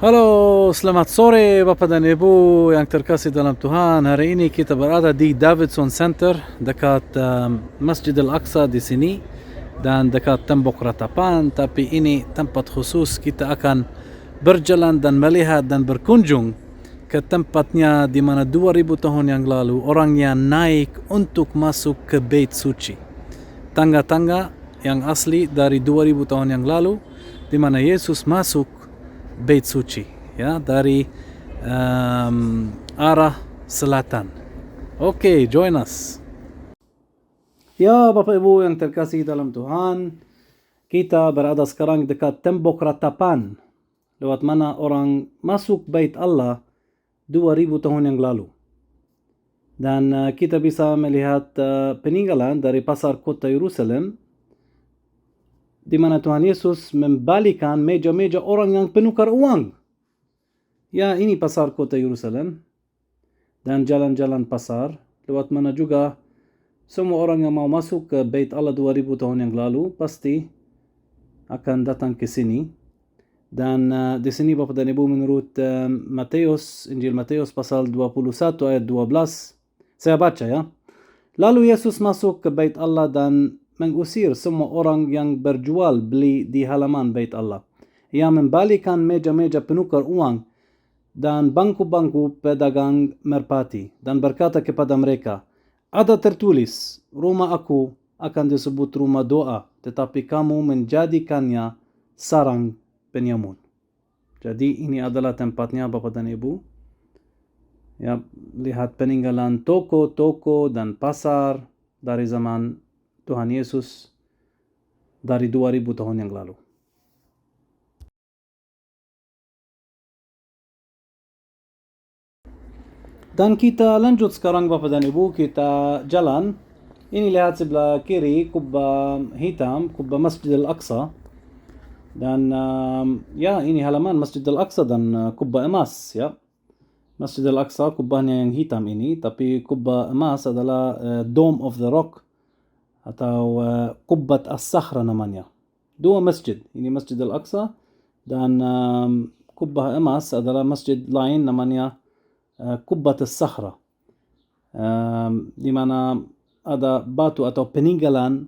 Halo, selamat sore Bapak dan Ibu yang terkasih dalam Tuhan. Hari ini kita berada di Davidson Center dekat Masjid Al-Aqsa di sini dan dekat tembok ratapan. Tapi ini tempat khusus kita akan berjalan dan melihat dan berkunjung ke tempatnya di mana 2000 tahun yang lalu orangnya naik untuk masuk ke Bait Suci. Tangga-tangga yang asli dari 2000 tahun yang lalu di mana Yesus masuk Bait Suci, ya, dari arah selatan. Oke, join us. Ya, Bapak Ibu yang terkasih dalam Tuhan, kita berada sekarang dekat tembok ratapan, lewat mana orang masuk Bait Allah 2000 tahun yang lalu. Dan kita bisa melihat peninggalan dari pasar kota Yerusalem, di mana Tuhan Yesus membalikan meja-meja orang yang penukar uang. Ya, ini pasar kota Yerusalem dan jalan-jalan pasar, lewat mana juga semua orang yang mau masuk ke Bait Allah 2000 tahun yang lalu pasti akan datang ke sini. Dan di sini Bapak dan Ibu, menurut Matius, Injil Matius pasal 21 ayat 12, saya baca ya. Lalu Yesus masuk ke Bait Allah dan mengusir semua orang yang berjual beli di halaman Bait Allah. Ia membalikan meja-meja penukar uang dan bangku-bangku pedagang merpati dan berkata kepada mereka, ada tertulis, rumah aku akan disebut rumah doa, tetapi kamu menjadikannya sarang penyamun. Jadi ini adalah tempatnya Bapak dan Ibu. Ya, lihat peninggalan toko-toko dan pasar dari zaman Tuhan Yesus dari 2000 tahun yang lalu. Dan kita lanjut sekarang Bapak dan Ibu, kita jalan. Ini lihat sebelah kiri kubah hitam, kubah Masjid Al-Aqsa. Dan ya, ini halaman Masjid Al-Aqsa dan kubah emas ya. Masjid Al-Aqsa kubahnya yang hitam ini, tapi kubah emas adalah Dome of the Rock atau Qubbat As-Sakhra namanya. Dua masjid, ini Masjid Al-Aqsa dan kubah emas adalah masjid lain namanya Qubbat As-Sakhra, di mana ada batu atau peninggalan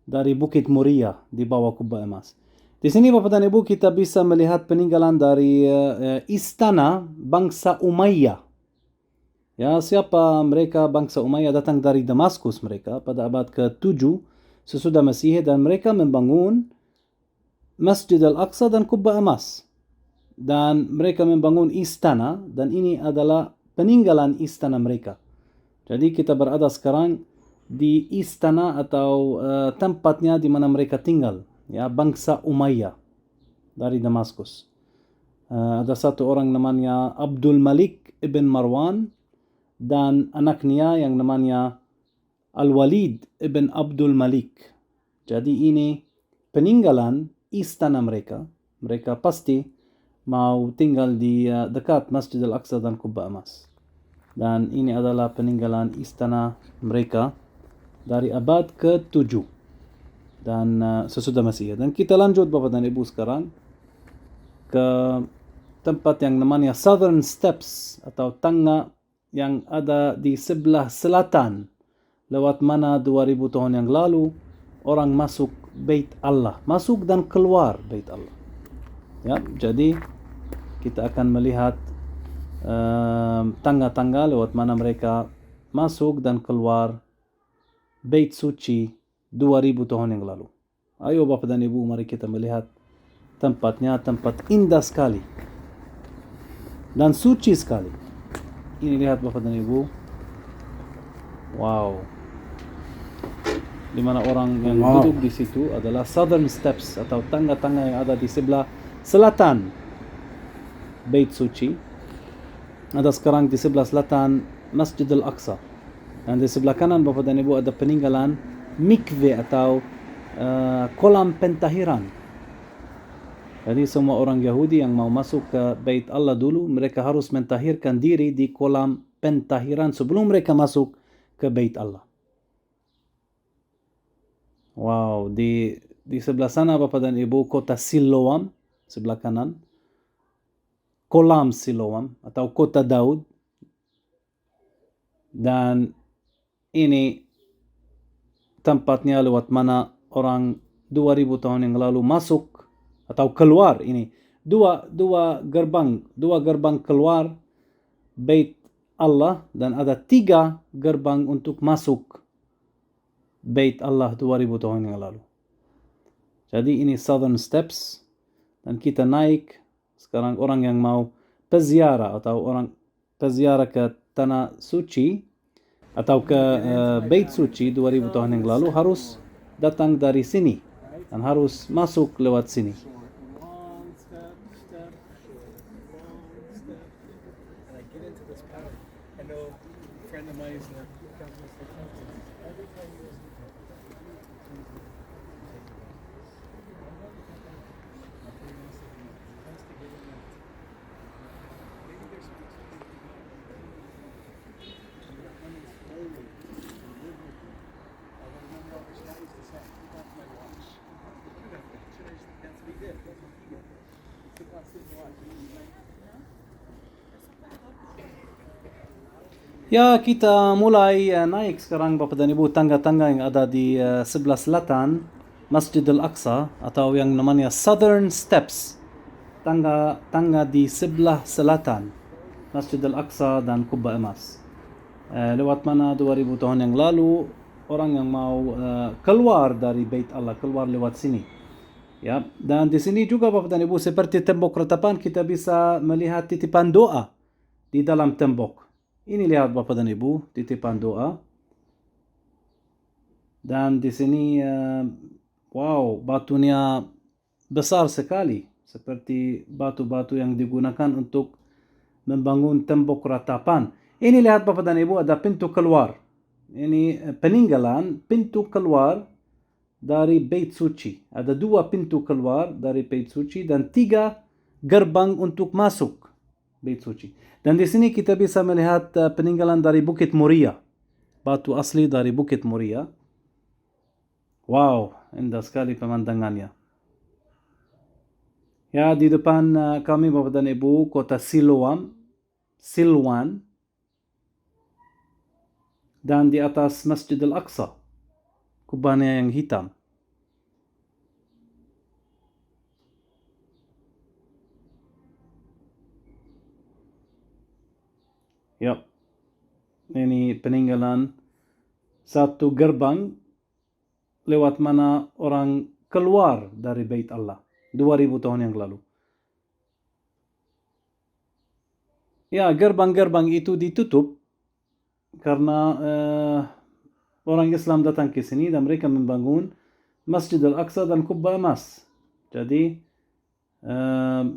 dari Bukit Muria di bawah kubah emas. Di sini Bapak dan Ibu kita bisa melihat peninggalan dari istana bangsa Umayyah. Ya, siapa mereka? Bangsa Umayyah datang dari Damaskus mereka pada abad ke-7 sesudah Masehi, dan mereka membangun Masjid Al-Aqsa dan Kubah Emas. Dan mereka membangun istana, dan ini adalah peninggalan istana mereka. Jadi kita berada sekarang di istana atau tempatnya di mana mereka tinggal, ya, bangsa Umayyah dari Damaskus. Ada satu orang namanya Abdul Malik ibn Marwan dan anaknya yang namanya Al-Walid ibn Abdul Malik. Jadi ini peninggalan istana mereka. Mereka pasti mau tinggal di dekat Masjid Al-Aqsa dan Kubah Emas. Dan ini adalah peninggalan istana mereka dari abad ke-7 dan sesudah Masehi. Dan kita lanjut Bapak dan Ibu sekarang ke tempat yang namanya Southern Steps atau tangga yang ada di sebelah selatan, lewat mana 2000 tahun yang lalu orang masuk Bait Allah, masuk dan keluar Bait Allah. Ya, jadi kita akan melihat tangga-tangga lewat mana mereka masuk dan keluar Bait Suci 2000 tahun yang lalu. Ayo Bapak dan Ibu, mari kita melihat tempatnya, tempat indah sekali dan suci sekali. Ini lihat Bapak dan Ibu. Wow. Di mana orang yang duduk di situ adalah Southern Steps atau tangga-tangga yang ada di sebelah selatan Bait Suci. Ada sekarang di sebelah selatan Masjid Al-Aqsa. Dan di sebelah kanan Bapak dan Ibu ada peninggalan mikve atau kolam pentahiran. Jadi semua orang Yahudi yang mau masuk ke Bait Allah dulu, mereka harus mentahirkan diri di kolam pentahiran sebelum mereka masuk ke Bait Allah. Wow, di sebelah sana Bapak dan Ibu kota Siloam, sebelah kanan. kolam Siloam atau kota Daud. Dan ini tempatnya lewat mana orang 2000 tahun yang lalu masuk atau keluar. Ini dua gerbang keluar Bait Allah, dan ada 3 gerbang untuk masuk Bait Allah 2000 tahun yang lalu. Jadi ini Southern Steps, dan kita naik sekarang. Orang yang mau peziarah atau orang peziarah ke Tanah Suci atau ke Bait Suci 2000 tahun yang lalu harus datang dari sini dan harus masuk lewat sini. Ya, kita mulai naik sekarang Bapak dan Ibu tangga-tangga yang ada di sebelah selatan Masjid Al-Aqsa atau yang namanya Southern Steps. Tangga di sebelah selatan Masjid Al-Aqsa dan Kubah Emas. Lewat mana 2000 tahun yang lalu orang yang mau keluar dari Bait Allah, keluar lewat sini. Ya, dan di sini juga Bapak dan Ibu seperti tembok retapan kita bisa melihat titipan doa di dalam tembok. Ini lihat Bapak dan Ibu, titipan doa. Dan di sini, wow, batunya besar sekali. Seperti batu-batu yang digunakan untuk membangun tembok ratapan. Ini lihat Bapak dan Ibu, ada pintu keluar. Ini peninggalan pintu keluar dari Bait Suci. Ada 2 pintu keluar dari Bait Suci dan 3 gerbang untuk masuk Bait Suci. Dan di sini kita bisa melihat peninggalan dari Bukit Moria. Batu asli dari Bukit Moria. Wow, indah sekali pemandangannya. Ya, di depan kami Bapak dan Ibu kota Silwan. Dan di atas Masjid Al-Aqsa, kubahnya yang hitam. Ya, ini peninggalan satu gerbang lewat mana orang keluar dari Bait Allah 2000 tahun yang lalu. Ya, gerbang-gerbang itu ditutup karena orang Islam datang ke sini dan mereka membangun Masjid Al-Aqsa dan Kubah Emas. Jadi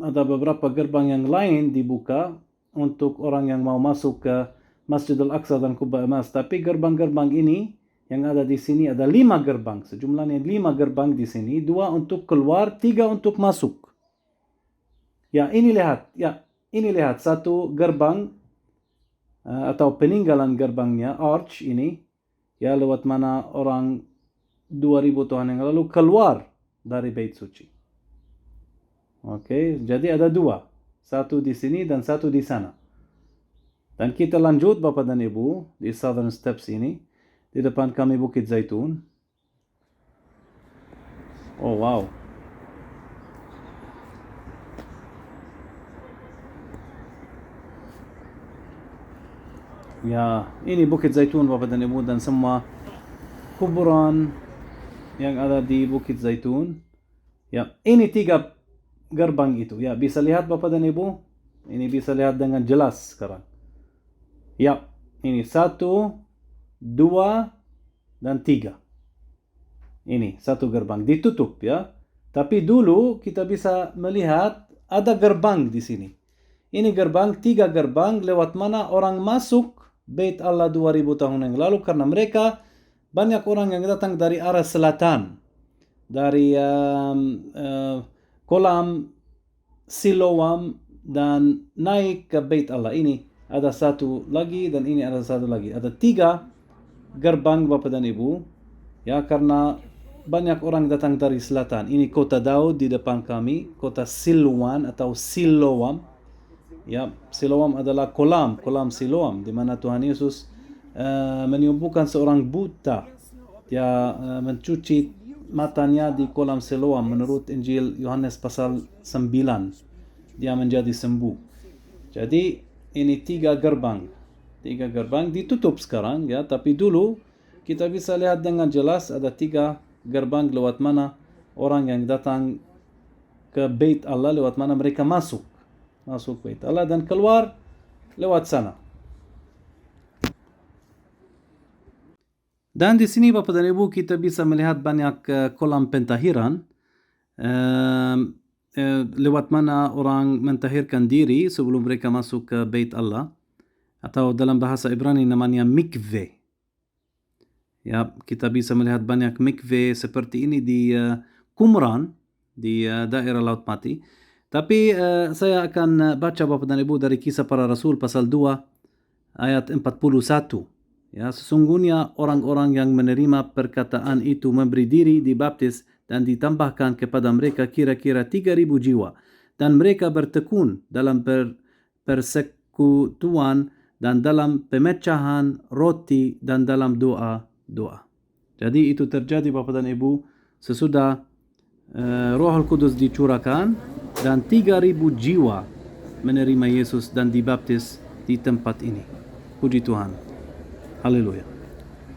ada beberapa gerbang yang lain dibuka untuk orang yang mau masuk ke Masjid Al-Aqsa dan Kubah Emas. Tapi gerbang-gerbang ini yang ada di sini ada 5 gerbang. Sejumlahnya 5 gerbang di sini. 2 untuk keluar, 3 untuk masuk. Ya, ini lihat. Ya, ini lihat. Satu gerbang atau peninggalan gerbangnya, arch ini. Ya, lewat mana orang 2000 tahun yang lalu keluar dari Bait Suci. Oke, jadi ada 2. Satu di sini dan satu di sana. Dan kita lanjut Bapak dan Ibu di Southern Steps ini. Di depan kami Bukit Zaitun. Oh wow. Ya, ini Bukit Zaitun Bapak dan Ibu dan semua kuburan yang ada di Bukit Zaitun. Ya, ini 3 gerbang itu. Ya, bisa lihat Bapak dan Ibu. Ini bisa lihat dengan jelas sekarang. Ya, ini 1, 2, dan 3. Ini satu gerbang ditutup ya. Tapi dulu kita bisa melihat ada gerbang di sini. Ini gerbang, 3 gerbang lewat mana orang masuk Bait Allah 2000 tahun yang lalu karena mereka banyak orang yang datang dari arah selatan. Dari kolam Siloam dan naik ke Bait Allah. Ini ada satu lagi dan ini ada satu lagi. Ada 3 gerbang Bapak dan Ibu. Ya, karena banyak orang datang dari selatan. Ini kota Daud di depan kami, kota Silwan atau Siloam. Ya, Siloam adalah kolam Siloam, di mana Tuhan Yesus menyembuhkan seorang buta. Dia mencuci matanya di kolam Siloam menurut Injil Yohanes pasal 9. Dia menjadi sembuh. Jadi ini tiga gerbang ditutup sekarang ya, tapi dulu kita bisa lihat dengan jelas ada 3 gerbang lewat mana orang yang datang ke Bait Allah, lewat mana mereka masuk Bait Allah dan keluar lewat sana. Dan di sini Bapak dan Ibu kita bisa melihat banyak kolam pentahiran lewat mana orang mentahirkan diri sebelum mereka masuk ke Bait Allah, atau dalam bahasa Ibrani namanya mikveh. Ya, kita bisa melihat banyak mikveh seperti ini di Qumran, di daerah Laut Mati. Tapi saya akan baca Bapak dan Ibu dari Kisah Para Rasul pasal 2 ayat 41. Ya, sesungguhnya orang-orang yang menerima perkataan itu memberi diri dibaptis dan ditambahkan kepada mereka kira-kira 3.000 jiwa. Dan mereka bertekun dalam persekutuan dan dalam pemecahan roti dan dalam doa. Jadi itu terjadi Bapak dan Ibu sesudah Roh Kudus dicurahkan dan 3.000 jiwa menerima Yesus dan dibaptis di tempat ini. Puji Tuhan. Haleluya.